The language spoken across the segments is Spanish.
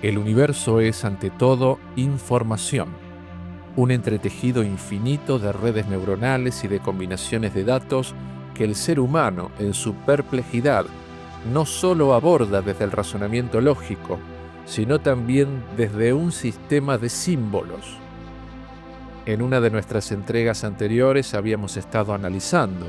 El universo es, ante todo, información, un entretejido infinito de redes neuronales y de combinaciones de datos que el ser humano, en su perplejidad, no solo aborda desde el razonamiento lógico, sino también desde un sistema de símbolos. En una de nuestras entregas anteriores habíamos estado analizando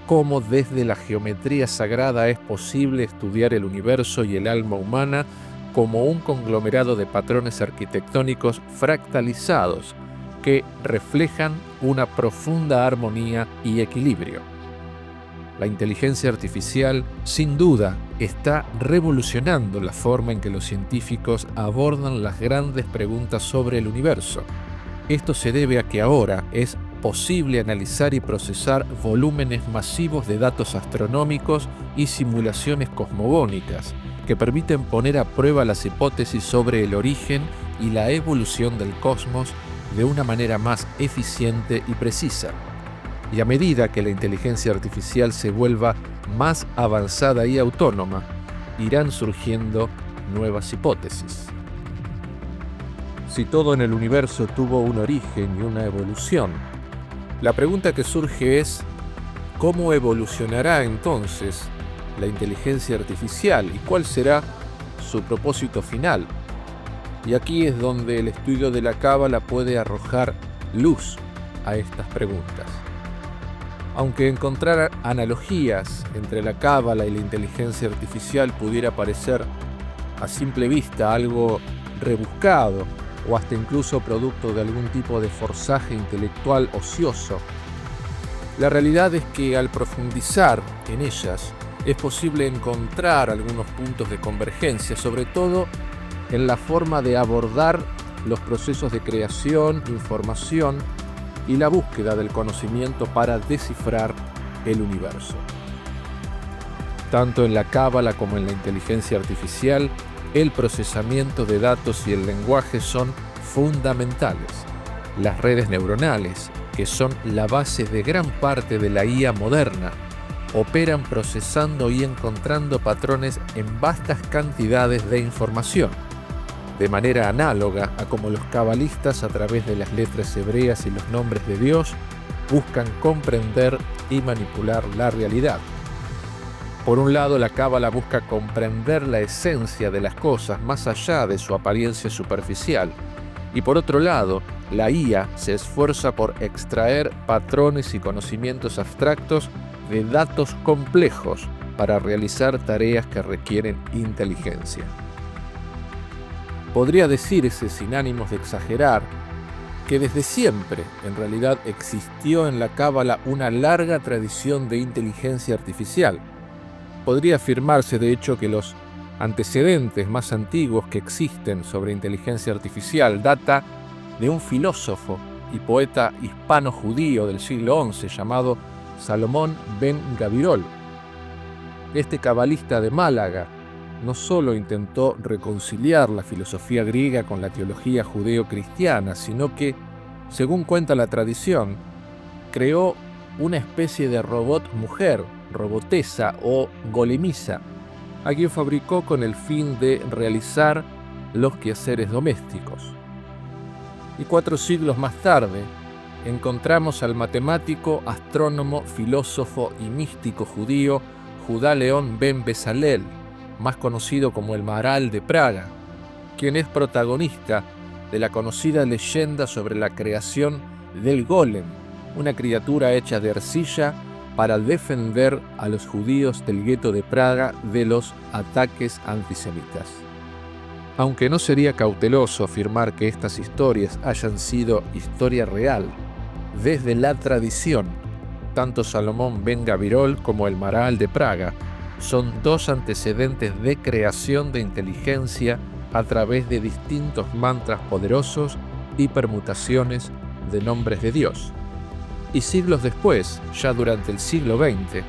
cómo desde la geometría sagrada es posible estudiar el universo y el alma humana como un conglomerado de patrones arquitectónicos fractalizados que reflejan una profunda armonía y equilibrio. La inteligencia artificial, sin duda, está revolucionando la forma en que los científicos abordan las grandes preguntas sobre el universo. Esto se debe a que ahora es posible analizar y procesar volúmenes masivos de datos astronómicos y simulaciones cosmogónicas que permiten poner a prueba las hipótesis sobre el origen y la evolución del cosmos de una manera más eficiente y precisa. Y a medida que la inteligencia artificial se vuelva más avanzada y autónoma, irán surgiendo nuevas hipótesis. Si todo en el universo tuvo un origen y una evolución, la pregunta que surge es, ¿cómo evolucionará entonces la inteligencia artificial y cuál será su propósito final? Y aquí es donde el estudio de la cábala puede arrojar luz a estas preguntas. Aunque encontrar analogías entre la cábala y la inteligencia artificial pudiera parecer a simple vista algo rebuscado o hasta incluso producto de algún tipo de forzaje intelectual ocioso, la realidad es que al profundizar en ellas es posible encontrar algunos puntos de convergencia, sobre todo en la forma de abordar los procesos de creación, información y la búsqueda del conocimiento para descifrar el universo. Tanto en la cábala como en la inteligencia artificial, el procesamiento de datos y el lenguaje son fundamentales. Las redes neuronales, que son la base de gran parte de la IA moderna, operan procesando y encontrando patrones en vastas cantidades de información, de manera análoga a como los cabalistas a través de las letras hebreas y los nombres de Dios buscan comprender y manipular la realidad. Por un lado, la cábala busca comprender la esencia de las cosas más allá de su apariencia superficial, y por otro lado, la IA se esfuerza por extraer patrones y conocimientos abstractos de datos complejos para realizar tareas que requieren inteligencia. Podría decirse, sin ánimos de exagerar, que desde siempre, en realidad, existió en la cábala una larga tradición de inteligencia artificial. Podría afirmarse, de hecho, que los antecedentes más antiguos que existen sobre inteligencia artificial data de un filósofo y poeta hispano-judío del siglo XI llamado Salomón ben Gabirol. Este cabalista de Málaga no solo intentó reconciliar la filosofía griega con la teología judeo-cristiana, sino que, según cuenta la tradición, creó una especie de robot mujer, robotesa o golemisa, a quien fabricó con el fin de realizar los quehaceres domésticos. Y 4 siglos más tarde, encontramos al matemático, astrónomo, filósofo y místico judío Judá León ben Bezalel, más conocido como el Maharal de Praga, quien es protagonista de la conocida leyenda sobre la creación del Golem, una criatura hecha de arcilla para defender a los judíos del gueto de Praga de los ataques antisemitas. Aunque no sería cauteloso afirmar que estas historias hayan sido historia real, desde la tradición, tanto Salomón ben Gabirol como el Maharal de Praga son 2 antecedentes de creación de inteligencia a través de distintos mantras poderosos y permutaciones de nombres de Dios. Y siglos después, ya durante el siglo XX,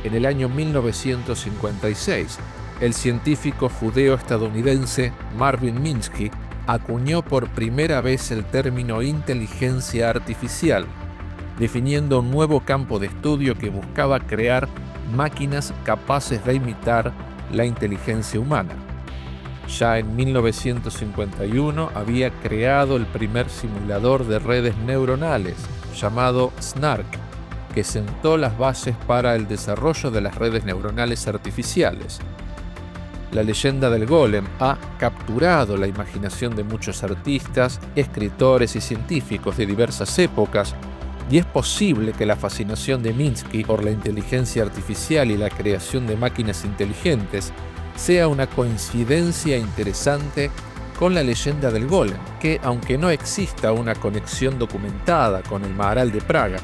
en el año 1956, el científico judeo-estadounidense Marvin Minsky acuñó por primera vez el término inteligencia artificial, definiendo un nuevo campo de estudio que buscaba crear máquinas capaces de imitar la inteligencia humana. Ya en 1951 había creado el primer simulador de redes neuronales, llamado SNARK, que sentó las bases para el desarrollo de las redes neuronales artificiales. La leyenda del golem ha capturado la imaginación de muchos artistas, escritores y científicos de diversas épocas, y es posible que la fascinación de Minsky por la inteligencia artificial y la creación de máquinas inteligentes sea una coincidencia interesante con la leyenda del golem, que aunque no exista una conexión documentada con el Maharal de Praga,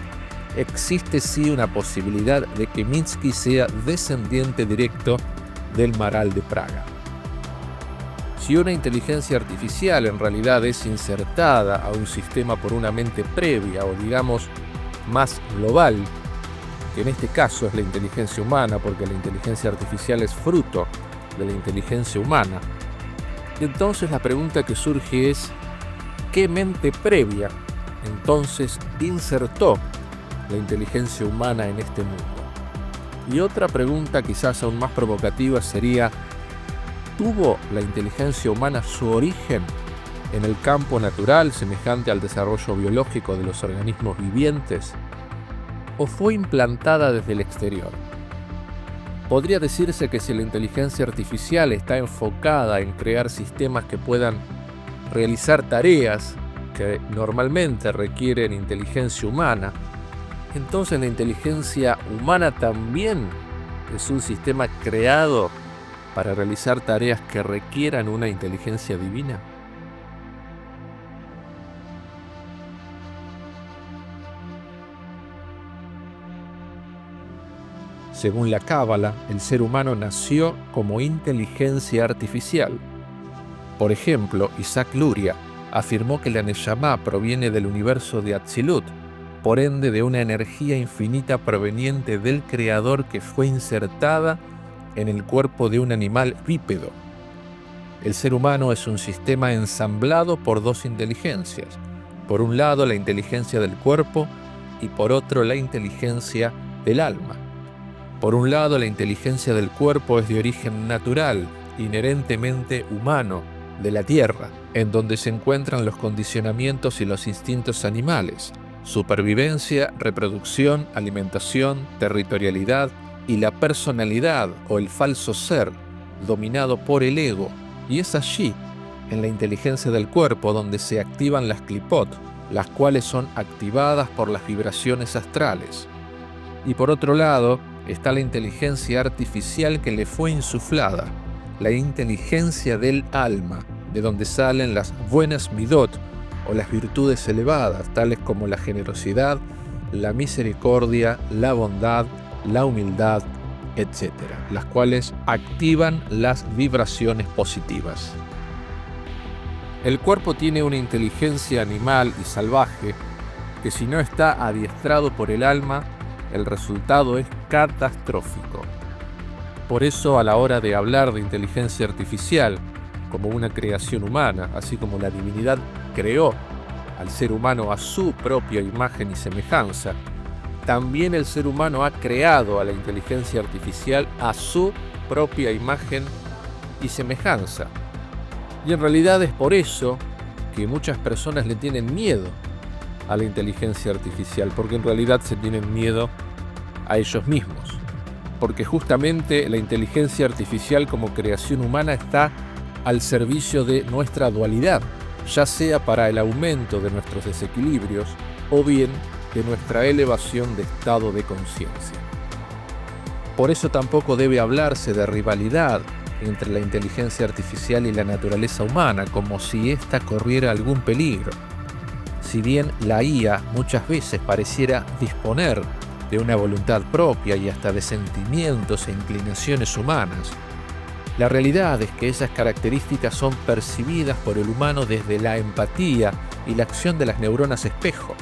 existe sí una posibilidad de que Minsky sea descendiente directo del Maharal de Praga. Si una inteligencia artificial en realidad es insertada a un sistema por una mente previa o digamos más global, que en este caso es la inteligencia humana porque la inteligencia artificial es fruto de la inteligencia humana, entonces la pregunta que surge es ¿qué mente previa entonces insertó la inteligencia humana en este mundo? Y otra pregunta quizás aún más provocativa sería ¿tuvo la inteligencia humana su origen en el campo natural semejante al desarrollo biológico de los organismos vivientes? ¿O fue implantada desde el exterior? Podría decirse que si la inteligencia artificial está enfocada en crear sistemas que puedan realizar tareas que normalmente requieren inteligencia humana, entonces la inteligencia humana también es un sistema creado para realizar tareas que requieran una inteligencia divina. Según la Cábala, el ser humano nació como inteligencia artificial. Por ejemplo, Isaac Luria afirmó que la Neshama proviene del universo de Atzilut, por ende de una energía infinita proveniente del Creador que fue insertada en el cuerpo de un animal bípedo. El ser humano es un sistema ensamblado por dos inteligencias. Por un lado la inteligencia del cuerpo y por otro la inteligencia del alma. Por un lado la inteligencia del cuerpo es de origen natural, inherentemente humano, de la tierra, en donde se encuentran los condicionamientos y los instintos animales, supervivencia, reproducción, alimentación, territorialidad y la personalidad o el falso ser, dominado por el ego, y es allí, en la inteligencia del cuerpo, donde se activan las clipot, las cuales son activadas por las vibraciones astrales. Y por otro lado, está la inteligencia artificial que le fue insuflada, la inteligencia del alma, de donde salen las buenas midot, o las virtudes elevadas, tales como la generosidad, la misericordia, la bondad, la humildad, etc., las cuales activan las vibraciones positivas. El cuerpo tiene una inteligencia animal y salvaje que si no está adiestrado por el alma, el resultado es catastrófico. Por eso, a la hora de hablar de inteligencia artificial como una creación humana, así como la divinidad creó al ser humano a su propia imagen y semejanza, también el ser humano ha creado a la inteligencia artificial a su propia imagen y semejanza. Y en realidad es por eso que muchas personas le tienen miedo a la inteligencia artificial, porque en realidad se tienen miedo a ellos mismos. Porque justamente la inteligencia artificial como creación humana está al servicio de nuestra dualidad, ya sea para el aumento de nuestros desequilibrios o bien de nuestra elevación de estado de conciencia. Por eso tampoco debe hablarse de rivalidad entre la inteligencia artificial y la naturaleza humana, como si ésta corriera algún peligro. Si bien la IA muchas veces pareciera disponer de una voluntad propia y hasta de sentimientos e inclinaciones humanas, la realidad es que esas características son percibidas por el humano desde la empatía y la acción de las neuronas espejo.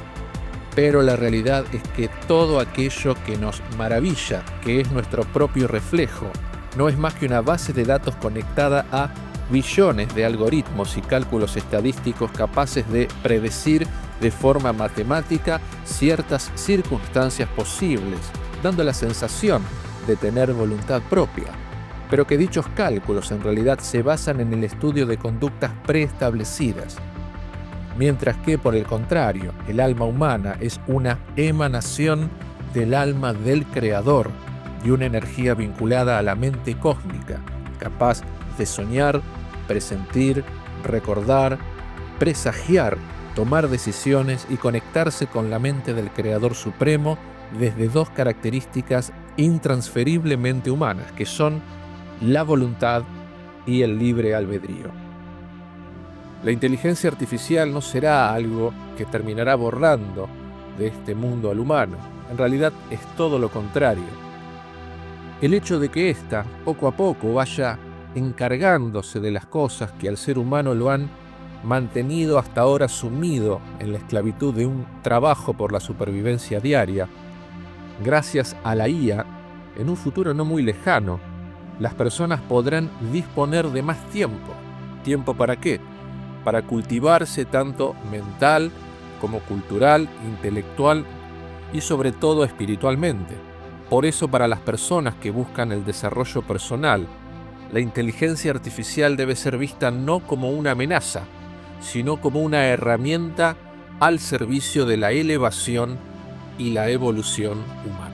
Pero la realidad es que todo aquello que nos maravilla, que es nuestro propio reflejo, no es más que una base de datos conectada a billones de algoritmos y cálculos estadísticos capaces de predecir de forma matemática ciertas circunstancias posibles, dando la sensación de tener voluntad propia. pero que dichos cálculos en realidad se basan en el estudio de conductas preestablecidas, mientras que, por el contrario, el alma humana es una emanación del alma del Creador y una energía vinculada a la mente cósmica, capaz de soñar, presentir, recordar, presagiar, tomar decisiones y conectarse con la mente del Creador Supremo desde dos características intransferiblemente humanas, que son la voluntad y el libre albedrío. La inteligencia artificial no será algo que terminará borrando de este mundo al humano. En realidad es todo lo contrario. El hecho de que ésta, poco a poco, vaya encargándose de las cosas que al ser humano lo han mantenido hasta ahora sumido en la esclavitud de un trabajo por la supervivencia diaria, gracias a la IA, en un futuro no muy lejano, las personas podrán disponer de más tiempo. ¿Tiempo para qué? Para cultivarse tanto mental como cultural, intelectual y sobre todo espiritualmente. Por eso, para las personas que buscan el desarrollo personal, la inteligencia artificial debe ser vista no como una amenaza, sino como una herramienta al servicio de la elevación y la evolución humana.